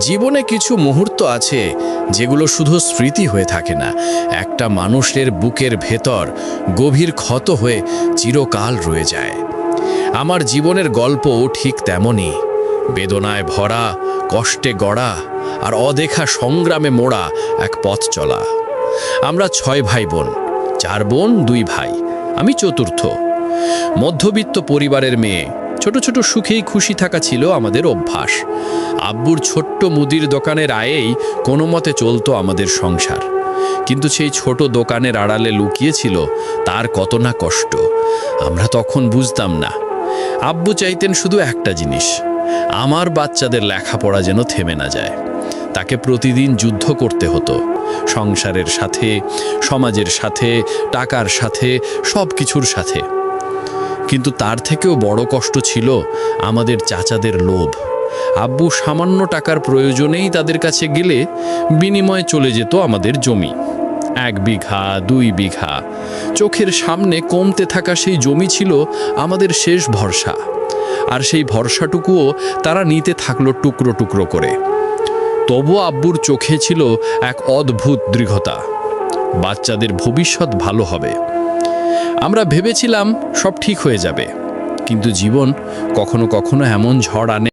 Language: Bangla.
জীবনে কিছু মুহূর্ত আছে যেগুলো শুধু স্মৃতি হয়ে থাকে না, একটা মানুষের বুকের ভেতর গভীর ক্ষত হয়ে চিরকাল রয়ে যায়। আমার জীবনের গল্পও ঠিক তেমনই, বেদনায় ভরা, কষ্টে গড়া আর অদেখা সংগ্রামে মোড়া এক পথ চলা। আমরা 6 ভাই বোন, 4 বোন 2 ভাই, আমি চতুর্থ। মধ্যবিত্ত পরিবারের মেয়ে, ছোট ছোট সুখেই খুশি থাকা ছিল আমাদের অভ্যাস। আব্বুর ছোট্ট মুদির দোকানের আয়েই কোনো মতে চলতো আমাদের সংসার। কিন্তু সেই ছোট দোকানের আড়ালে লুকিয়েছিল তার কত না কষ্ট, আমরা তখন বুঝতাম না। আব্বু চাইতেন শুধু একটা জিনিস, আমার বাচ্চাদের লেখাপড়া যেন থেমে না যায়। তাকে প্রতিদিন যুদ্ধ করতে হতো, সংসারের সাথে, সমাজের সাথে, টাকার সাথে, সব কিছুর সাথে। কিন্তু তার থেকেও বড় কষ্ট ছিল আমাদের চাচাদের লোভ। আব্বু সামান্য টাকার প্রয়োজনেই তাদের কাছে গেলে বিনিময়ে চলে যেত আমাদের জমি। 1 বিঘা 2 বিঘা, চোখের সামনে কমতে থাকা সেই জমি ছিল আমাদের শেষ ভরসা। আর সেই ভরসাটুকুও তারা নিতে থাকলো টুকরো টুকরো করে। তবুও আব্বুর চোখে ছিল এক অদ্ভুত দৃঢ়তা, বাচ্চাদের ভবিষ্যৎ ভালো হবে। আমরা ভেবেছিলাম সব ঠিক হয়ে যাবে, কিন্তু জীবন কখনো কখনো এমন ঝড় আনে